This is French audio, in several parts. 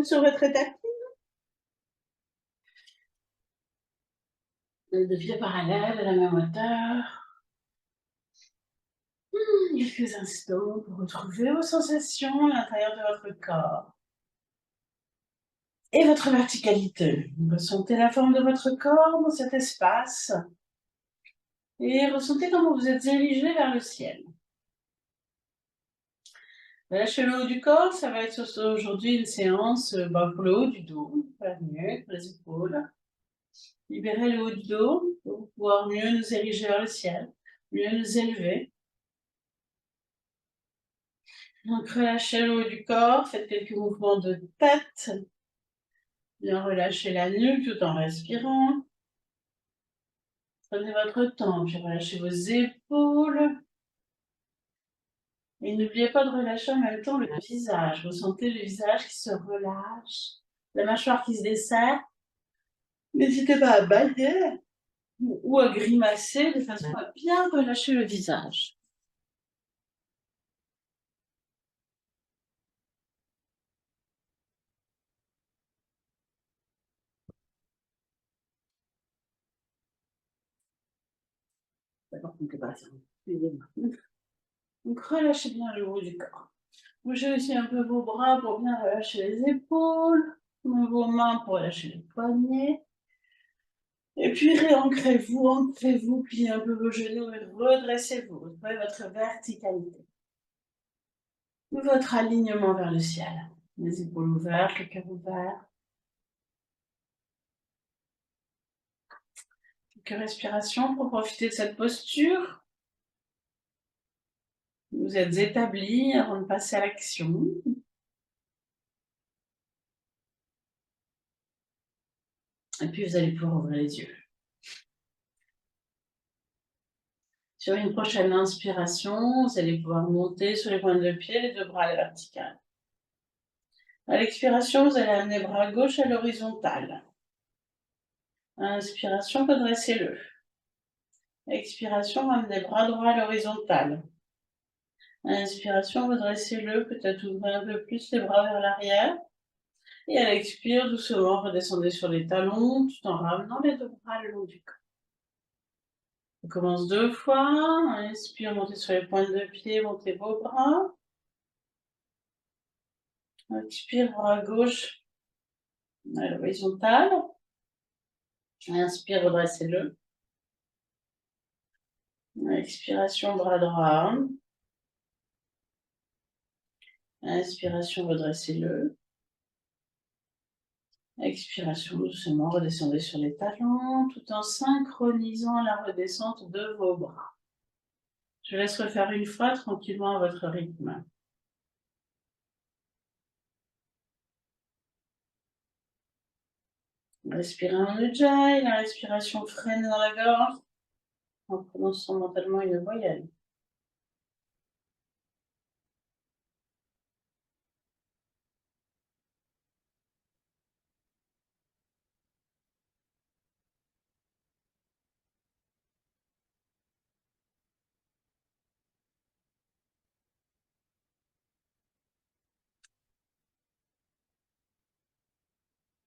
sur votre tapis. De pieds parallèles à la même hauteur. Quelques instants pour retrouver vos sensations à l'intérieur de votre corps. Et votre verticalité. Ressentez la forme de votre corps dans cet espace. Et ressentez comment vous êtes dirigé vers le ciel. Lâchez le haut du corps, ça va être aujourd'hui une séance pour le haut du dos, pour la nuque, pour les épaules. Libérez le haut du dos pour pouvoir mieux nous ériger vers le ciel, mieux nous élever. Donc relâchez le haut du corps, faites quelques mouvements de tête. Bien relâchez la nuque tout en respirant. Prenez votre temps, puis relâchez vos épaules. Et n'oubliez pas de relâcher en même temps le visage. Ressentez le visage qui se relâche, la mâchoire qui se desserre. N'hésitez pas à bâiller ou à grimacer de façon à bien relâcher le visage. D'accord, donc pas ça. Donc relâchez bien le haut du corps. Bougez aussi un peu vos bras pour bien relâcher les épaules, vos mains pour relâcher les poignets. Et puis réancrez-vous, ancrez-vous, pliez un peu vos genoux et redressez-vous. Retrouvez votre verticalité. Votre alignement vers le ciel. Les épaules ouvertes, le cœur ouvert. Quelques respirations pour profiter de cette posture. Vous êtes établi avant de passer à l'action. Et puis vous allez pouvoir ouvrir les yeux. Sur une prochaine inspiration, vous allez pouvoir monter sur les pointes de pied, les deux bras à la verticale. À l'expiration, vous allez amener bras gauche à l'horizontale. Inspiration, redressez-le. Expiration, ramenez bras droit à l'horizontale. Inspiration, redressez-le, peut-être ouvrez un peu plus les bras vers l'arrière. Et à l'expire, doucement, redescendez sur les talons, tout en ramenant les deux bras le long du corps. On commence 2 fois. Inspire, montez sur les pointes de pied, montez vos bras. Expire, bras gauche à l'horizontale. Inspire, redressez-le. Expiration, bras droit. Inspiration, redressez-le. Expiration, doucement, redescendez sur les talons, tout en synchronisant la redescente de vos bras. Je laisse refaire une fois tranquillement à votre rythme. Respirez en ujjayi, la respiration freine dans la gorge en prononçant mentalement une voyelle.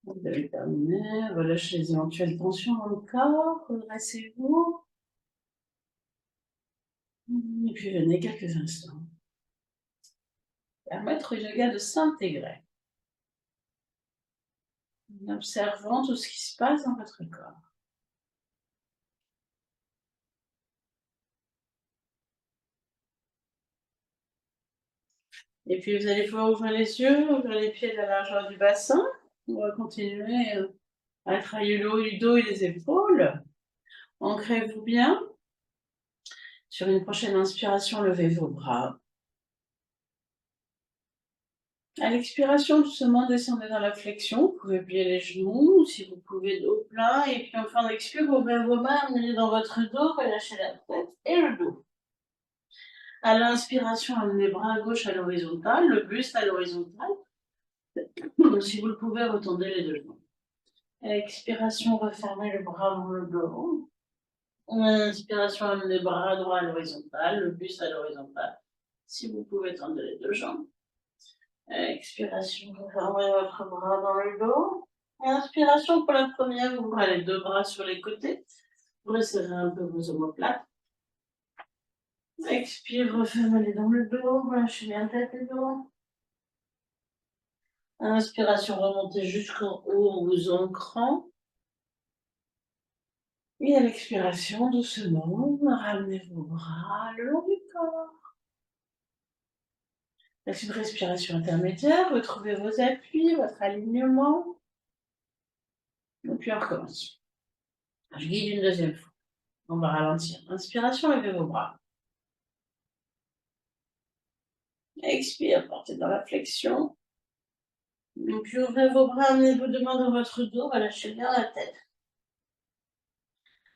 Vous avez terminé, relâchez les éventuelles tensions dans le corps, redressez-vous. Et puis venez quelques instants. Permettre au yoga de s'intégrer, en observant tout ce qui se passe dans votre corps. Et puis vous allez pouvoir ouvrir les yeux, ouvrir les pieds de la largeur du bassin. On va continuer à travailler le haut du dos et les épaules. Ancrez-vous bien. Sur une prochaine inspiration, levez vos bras. À l'expiration, doucement descendez dans la flexion. Vous pouvez plier les genoux, si vous pouvez, dos plein. Et puis en fin d'expire, ouvrez vos mains, amenez-les dans votre dos, relâchez la tête et le dos. À l'inspiration, amenez les bras à gauche à l'horizontale, le buste à l'horizontale. Si vous le pouvez, retendez les deux genoux. À l'expiration, refermez le bras dans le dos. Inspiration, amenez les bras droits à l'horizontale, le buste à l'horizontale. Si vous pouvez, tendez les deux jambes. Expiration, vous fermez votre bras dans le dos. Inspiration pour la première, vous ouvrez les deux bras sur les côtés. Vous resserrez un peu vos omoplates. Expire, refermez-les dans le dos, relâchez bien tête et dos. Inspiration, remontez jusqu'en haut en vous ancrant. Et à l'expiration, doucement, ramenez vos bras le long du corps. Avec une respiration intermédiaire, retrouvez vos appuis, votre alignement. Et puis on recommence. Je guide une deuxième fois. On va ralentir. Inspiration, levez vos bras. Expire, portez dans la flexion. Et puis ouvrez vos bras, amenez vos deux mains dans votre dos, relâchez bien la tête.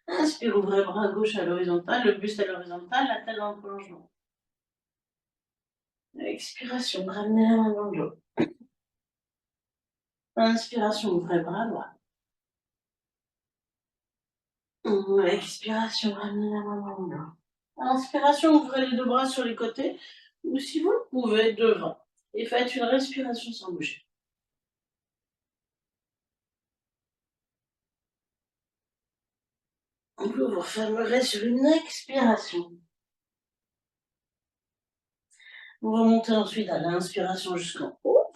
Inspire, ouvrez le bras gauche à l'horizontale, le buste à l'horizontale, la tête dans le prolongement. Expiration, ramenez la main dans le dos. Inspiration, ouvrez le bras droit. Expiration, ramenez la main dans le dos. Inspiration, ouvrez les deux bras sur les côtés, ou si vous le pouvez, devant. Et faites une respiration sans bouger. Vous vous refermerez sur une expiration. Vous remontez ensuite à l'inspiration jusqu'en haut.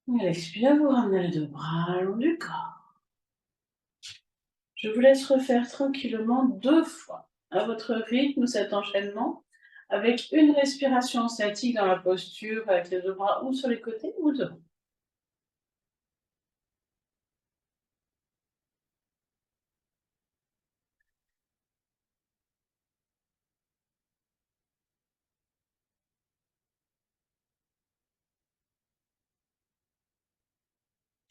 Et à l'expire, vous ramenez les deux bras le long du corps. Je vous laisse refaire tranquillement 2 fois à votre rythme cet enchaînement avec une respiration statique dans la posture avec les deux bras ou sur les côtés ou devant.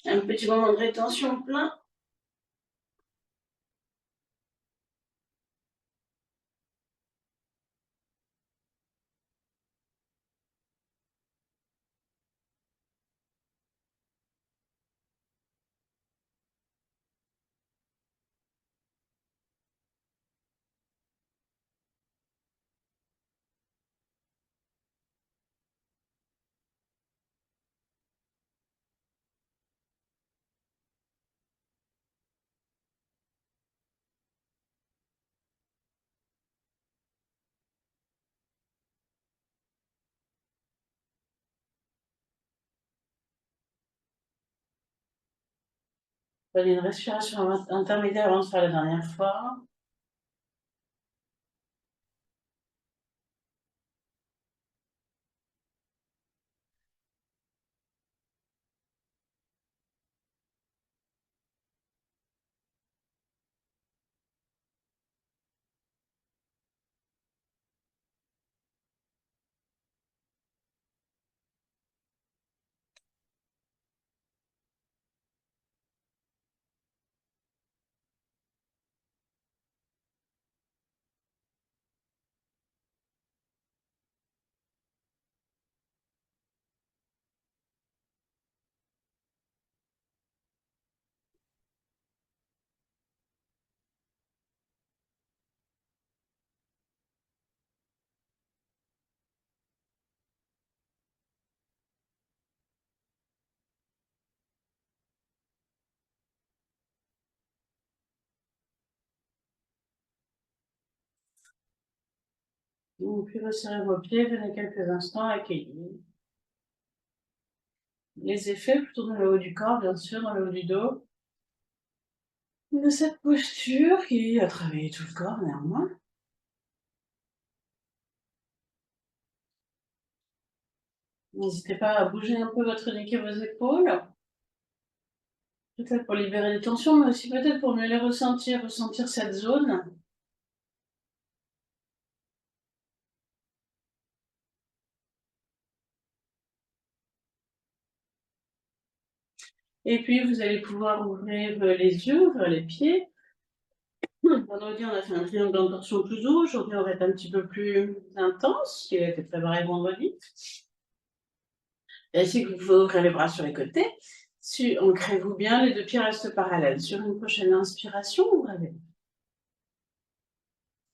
Un petit moment de rétention plein. Prenez une respiration intermédiaire avant de faire la dernière fois. Puis resserrez vos pieds, venez quelques instants accueillir les effets plutôt dans le haut du corps, bien sûr, dans le haut du dos, de cette posture qui a travaillé tout le corps néanmoins. N'hésitez pas à bouger un peu votre nuque et vos épaules, peut-être pour libérer les tensions, mais aussi peut-être pour mieux les ressentir cette zone. Et puis vous allez pouvoir ouvrir les yeux, ouvrir les pieds. Vendredi, on a fait un triangle en torsion plus doux. Aujourd'hui, on va être un petit peu plus intense, qui a été préparé vendredi. Et ainsi que vous pouvez ouvrir les bras sur les côtés. Ancrez-vous bien, les deux pieds restent parallèles. Sur une prochaine inspiration, ouvrez.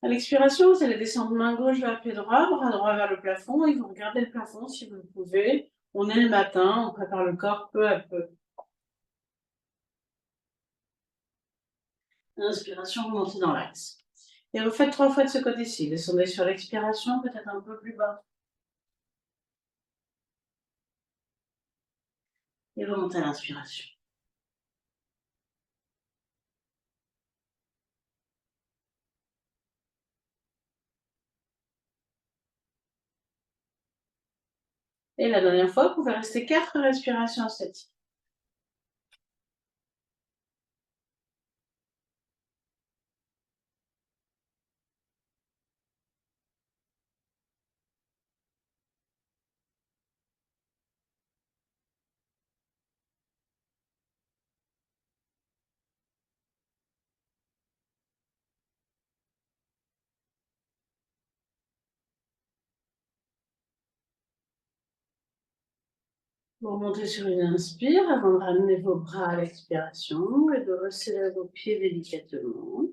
À l'expiration, vous allez descendre main gauche vers pied droit, bras droit vers le plafond et vous regardez le plafond si vous le pouvez. On est le matin, on prépare le corps peu à peu. Inspiration, remontez dans l'axe. Et refaites 3 fois de ce côté-ci. Descendez sur l'expiration, peut-être un peu plus bas. Et remontez à l'inspiration. Et la dernière fois, vous pouvez rester 4 respirations statiques. Vous remontez sur une inspire avant de ramener vos bras à l'expiration et de resserrer vos pieds délicatement.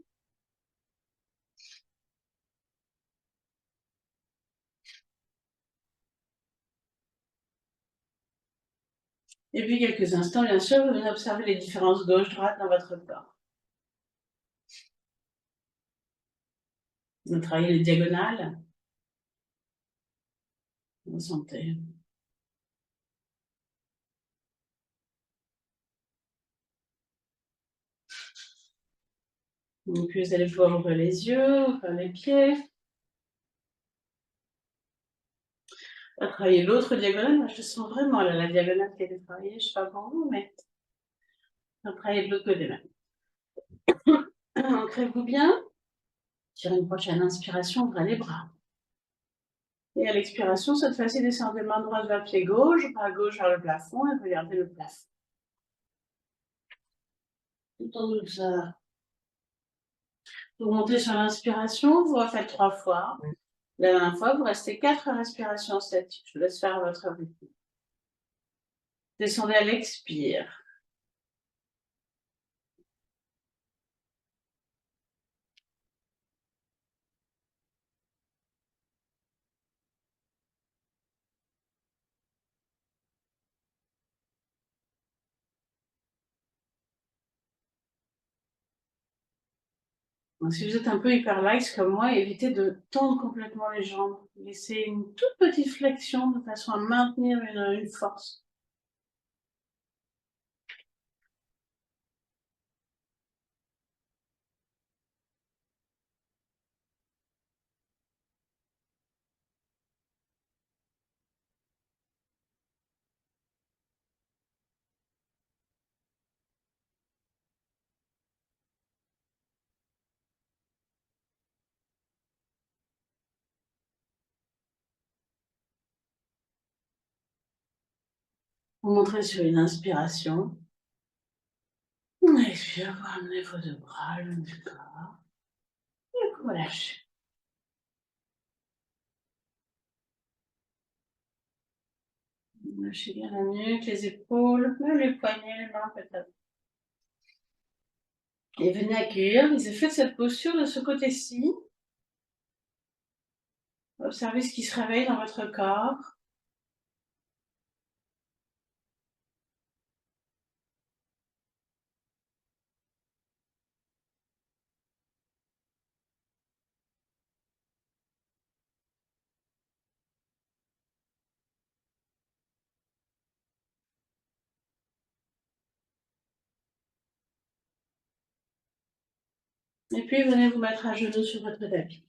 Et puis quelques instants, bien sûr, vous venez observer les différences gauche-droite dans votre corps. Vous travaillez les diagonales. Vous sentez. Et puis vous allez pouvoir ouvrir les yeux, ouvrir les pieds. On va travailler l'autre diagonale. Moi, je sens vraiment là, la diagonale qui a été travaillée. Je ne sais pas pour vous, mais on va travailler de l'autre côté même. Ancrez-vous bien. Sur une prochaine inspiration, ouvrez les bras. Et à l'expiration, cette fois-ci, descendez main droite vers pied gauche, bras gauche vers le plafond et regardez le plafond. Tout en douceur. Vous montez sur l'inspiration, vous refaites 3 fois. La dernière fois, vous restez 4 respirations statiques. Je vous laisse faire votre rythme. Descendez à l'expire. Donc, si vous êtes un peu hyperlaxe comme moi, évitez de tendre complètement les jambes. Laissez une toute petite flexion de façon à maintenir une force. Vous montrez sur une inspiration. Expire, vous ramenez vos 2 bras le long du corps. Et vous relâchez. Lâchez bien la nuque, les épaules, même les poignets, les mains peut-être. Et venez accueillir les effets de cette posture de ce côté-ci. Observez ce qui se réveille dans votre corps. Et puis venez vous mettre à genoux sur votre tapis.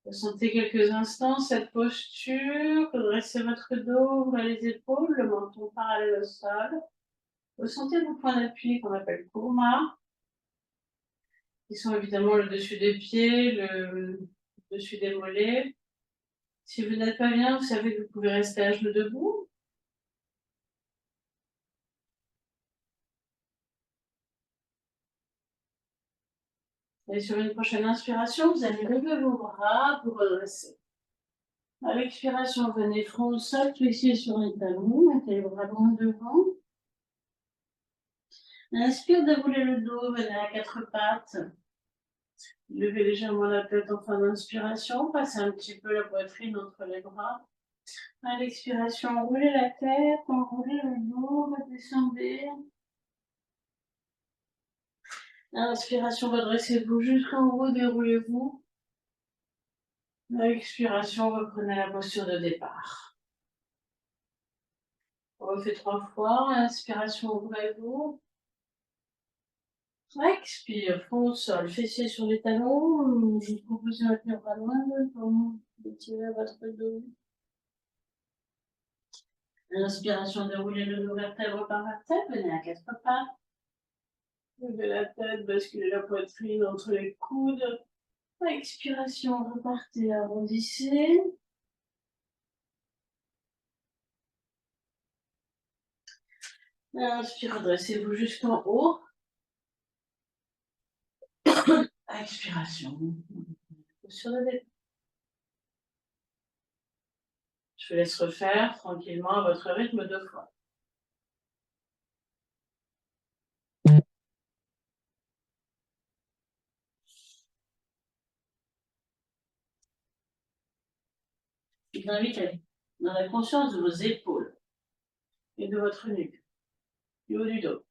Ressentez quelques instants cette posture, redressez votre dos, ouvrez les épaules, le menton parallèle au sol. Ressentez vos points d'appui qu'on appelle kurma, qui sont évidemment le dessus des pieds, le dessus des mollets. Si vous n'êtes pas bien, vous savez que vous pouvez rester à genoux debout. Et sur une prochaine inspiration, vous allez lever vos bras pour redresser. À l'expiration, venez front au sol, pieds sur les talons, mettez les bras loin devant. Inspire, déroulez le dos, venez à quatre pattes. Levez légèrement la tête en fin d'inspiration, passez un petit peu la poitrine entre les bras. À l'expiration, enroulez la tête, enroulez le dos, redescendez. À l'inspiration, redressez-vous jusqu'en haut, déroulez-vous. À l'expiration, reprenez la posture de départ. On refait 3 fois. Inspiration, ouvrez-vous. Expire, front au sol, fessiers sur les talons. Je vous propose de tenir pas loin pour étirer votre dos. Inspiration, déroulez le dos vertèbre par vertèbre, venez à quatre pattes. Levez la tête, basculez la poitrine entre les coudes. Expiration, repartez, arrondissez. Inspire, redressez-vous jusqu'en haut. Expiration. Sur le départ. Je vous laisse refaire tranquillement à votre rythme 2 fois. Je vous invite à aller dans la conscience de vos épaules et de votre nuque, du haut du dos.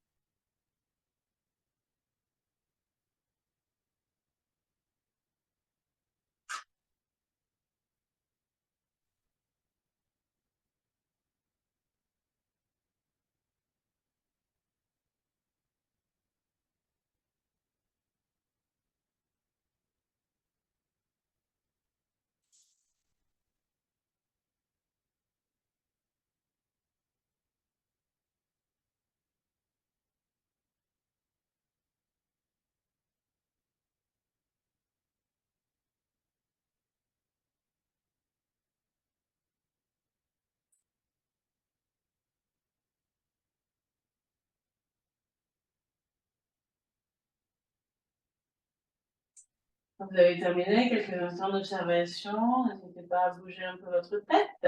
Quand vous avez terminé, quelques instants d'observation, n'hésitez pas à bouger un peu votre tête.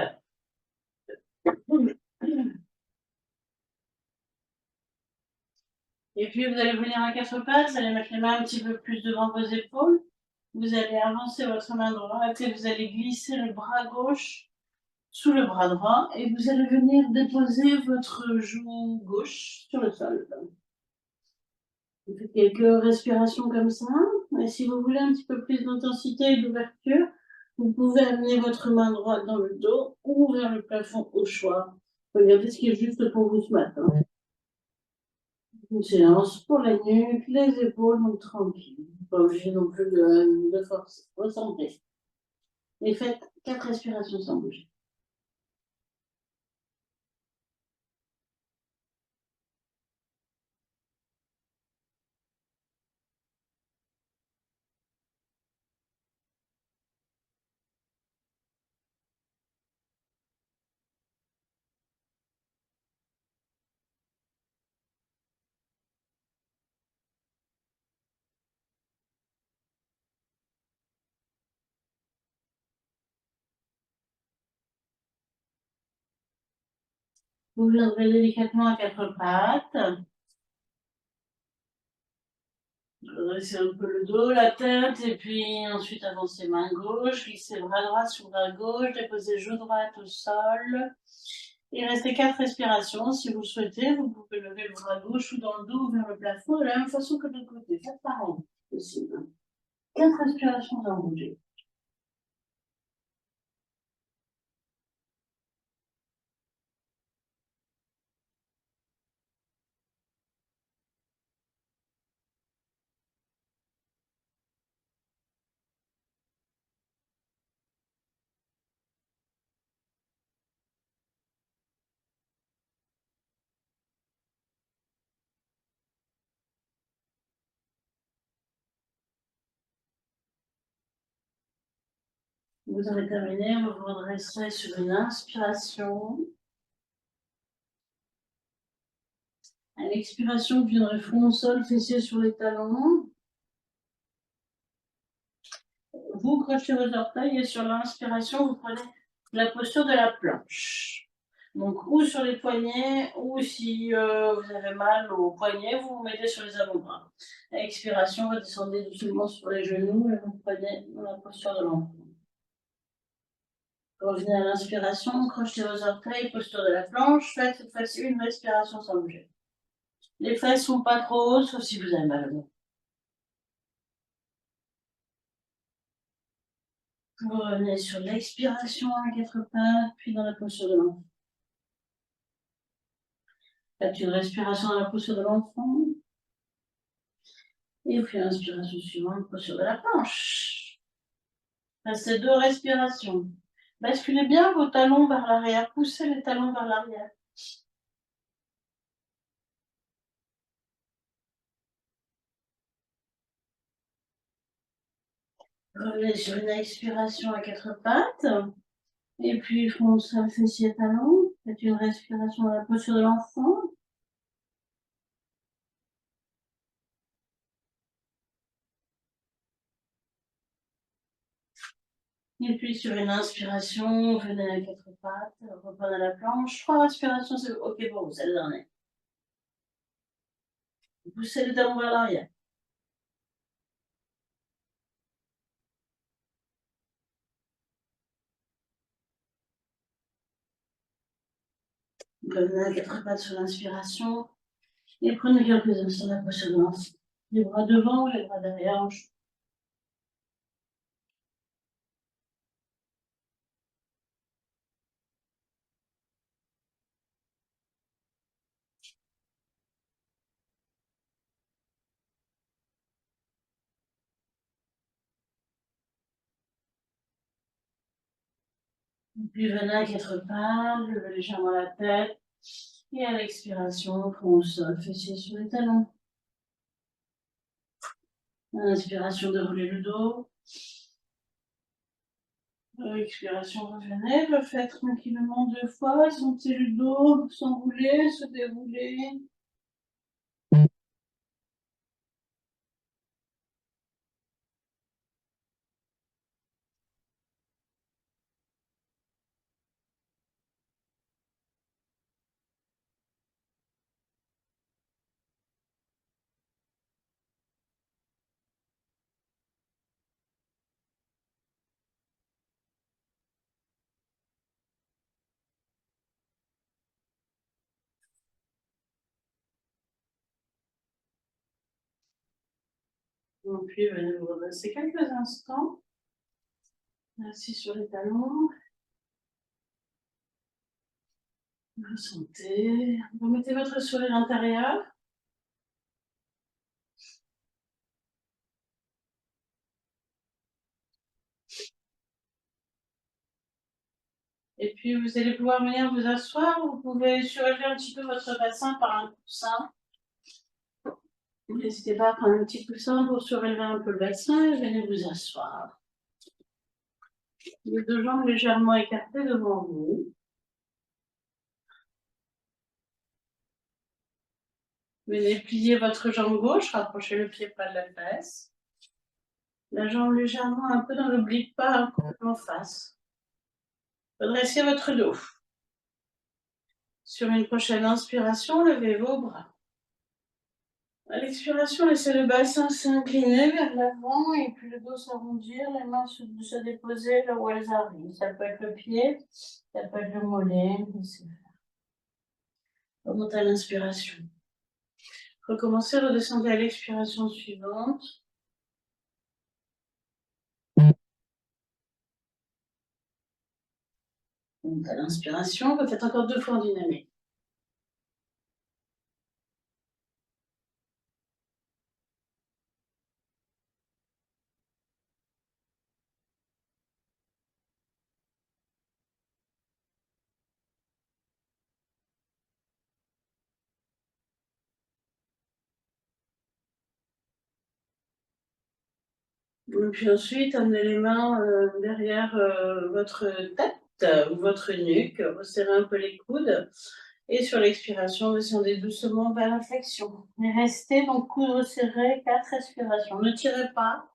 Et puis vous allez venir à quatre pattes, vous allez mettre les mains un petit peu plus devant vos épaules. Vous allez avancer votre main droite et vous allez glisser le bras gauche sous le bras droit et vous allez venir déposer votre joue gauche sur le sol. Vous faites quelques respirations comme ça. Et si vous voulez un petit peu plus d'intensité et d'ouverture, vous pouvez amener votre main droite dans le dos ou vers le plafond au choix. Regardez ce qui est juste pour vous ce matin. Une séance pour la nuque, les épaules, donc tranquille. Pas obligé non plus de forcer. Ressentez. Et faites 4 respirations sans bouger. Vous viendrez délicatement à 4 pattes. Redressez un peu le dos, la tête, et puis ensuite avancez main gauche, glissez bras droit sur bras gauche, déposez joue droite au sol. Et restez 4 respirations. Si vous le souhaitez, vous pouvez lever le bras gauche ou dans le dos vers le plafond de la même façon que de l'autre côté. Faites pareil, possible. 4 respirations sans bouger. Vous avez terminé, vous vous redresserez sur une inspiration. À l'expiration, vous viendrez front au sol, fessiers sur les talons. Vous crochez vos orteils et sur l'inspiration, vous prenez la posture de la planche. Donc, ou sur les poignets, ou si vous avez mal au poignet, vous vous mettez sur les avant-bras. À l'expiration, vous descendez doucement sur les genoux et vous prenez la posture de l'enfant. Revenez à l'inspiration, crochetez vos orteils, posture de la planche. Faites cette fois-ci une respiration sans bouger. Les fesses sont pas trop hautes, sauf si vous avez mal au dos. Vous revenez sur l'expiration à quatre pattes, puis dans la posture de l'enfant. Faites une respiration dans la posture de l'enfant. Et puis l'inspiration suivante, posture de la planche. Restez 2 respirations. Basculez bien vos talons vers l'arrière. Poussez les talons vers l'arrière. Revenez sur une expiration à quatre pattes. Et puis fronce le fessier talon. Faites une respiration dans la posture de l'enfant. Et puis sur une inspiration, venez à quatre pattes, reprenez la planche. 3 respirations, c'est OK pour vous, c'est le dernier. Poussez les talons vers l'arrière. Revenez à quatre pattes sur l'inspiration. Et prenez quelques instants la posture de l'enfant. Les bras devant, les bras derrière. Puis venez à quatre pattes, levez légèrement la tête. Et à l'expiration, fronce le fessier sur les talons. À l'inspiration, déroulez le dos. À l'expiration, revenez, refaites tranquillement 2 fois. Sentez le dos s'enrouler, se dérouler. Et puis, venez vous redresser quelques instants. Assis sur les talons. Vous sentez. Remettez votre sourire intérieur. Et puis, vous allez pouvoir venir vous asseoir. Vous pouvez surélever un petit peu votre bassin par un coussin. N'hésitez pas à prendre un petit coussin pour surélever un peu le bassin et venez vous asseoir. Les 2 jambes légèrement écartées devant vous. Venez plier votre jambe gauche, rapprochez le pied près de la fesse. La jambe légèrement un peu dans l'oblique, pas en face. Redressez votre dos. Sur une prochaine inspiration, levez vos bras. À l'expiration, laissez le bassin s'incliner vers l'avant et puis le dos s'arrondir, les mains se déposer là où elles arrivent. Ça peut être le pied, ça peut être le mollet. Remontez à l'inspiration. Recommencez, redescendez à l'expiration suivante. Remontez à l'inspiration, refaites encore 2 fois en dynamique. Et puis ensuite, amenez les mains derrière votre tête ou votre nuque, resserrez un peu les coudes. Et sur l'expiration, descendez doucement vers la flexion. Et restez donc coudes resserrés, 4 respirations. Ne tirez pas.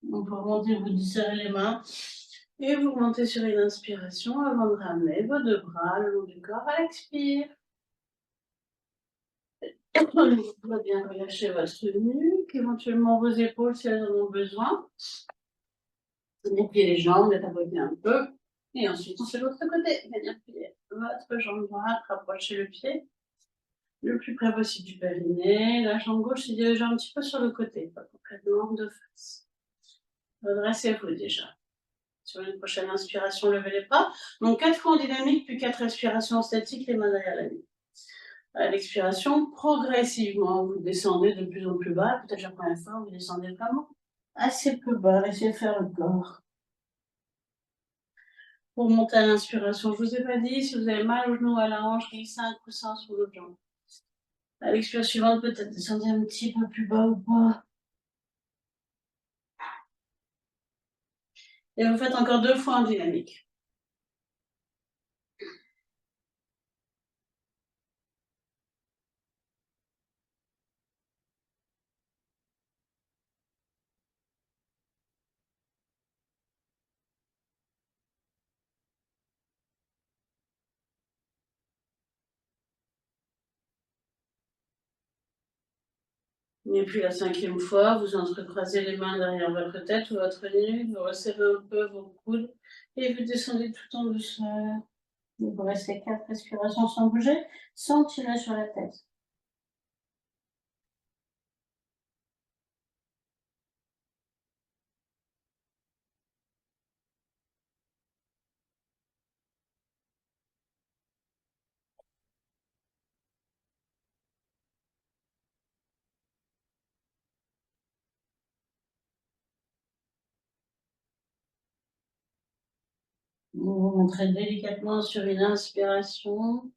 Donc pour remonter, vous desserrez les mains et vous remontez sur une inspiration avant de ramener vos deux bras le long du corps à l'expire. Vous pouvez bien relâcher votre nuque, éventuellement vos épaules si elles en ont besoin. Dépliez les jambes, les tapoter un peu. Et ensuite, on fait l'autre côté. Venir plier votre jambe droite, rapprochez le pied le plus près possible du périnée. La jambe gauche se dirige un petit peu sur le côté, pas complètement de face. Redressez-vous déjà. Sur une prochaine inspiration, levez les bras. Donc 4 fois en dynamique, puis 4 respirations statiques, les mains derrière la nuque. À l'expiration, progressivement, vous descendez de plus en plus bas. Peut-être la première fois, vous descendez vraiment assez peu bas. Laissez faire le corps. Pour monter à l'inspiration, je ne vous ai pas dit, si vous avez mal au genou ou à la hanche, glissez un coussin sous l'autre jambe. À l'expiration suivante, peut-être descendez un petit peu plus bas ou pas. Et vous faites encore 2 fois en dynamique. Et puis la 5e fois, vous entrecroisez les mains derrière votre tête ou votre nuque, vous resserrez un peu vos coudes et vous descendez tout en douceur. Il vous reste 4 respirations sans bouger, sans tirer sur la tête. Vous rentrez délicatement sur une inspiration.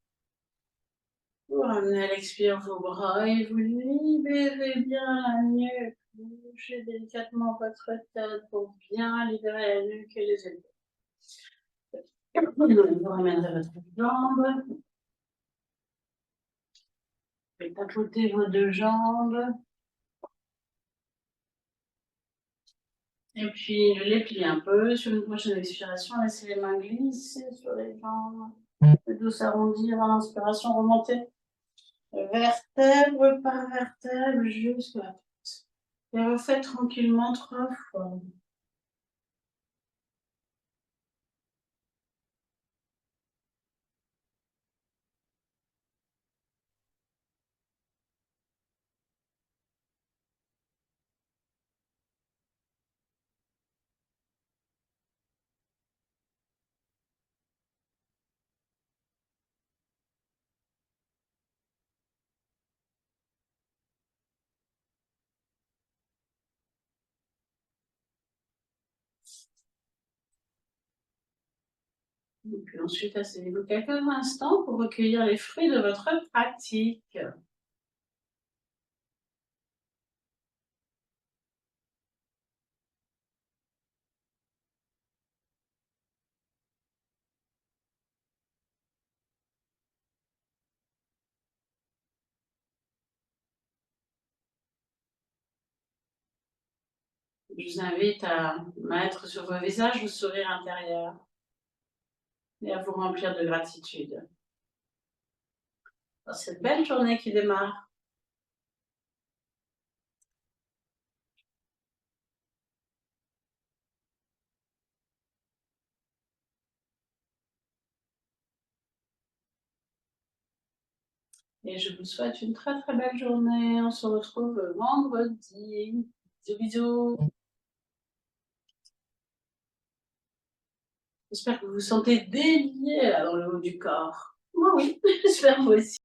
Vous ramenez à l'expire vos bras et vous libérez bien la nuque. Vous bougez délicatement votre tête pour bien libérer la nuque et les épaules. Vous ramènerez votre jambe. Vous tapoter vos 2 jambes. Et puis les plier un peu. Sur une prochaine expiration, laissez les mains glisser sur les jambes. Plutôt s'arrondir à l'inspiration, remonter vertèbre par vertèbre jusqu'à la tête. Et refaites tranquillement 3 fois. Et puis ensuite, asseyez-vous quelques instants pour recueillir les fruits de votre pratique. Je vous invite à mettre sur vos visages le sourire intérieur et à vous remplir de gratitude pour cette belle journée qui démarre. Et je vous souhaite une très très belle journée. On se retrouve vendredi. Bisous bisous. J'espère que vous vous sentez délié là dans le haut du corps. Moi oui, j'espère vous aussi.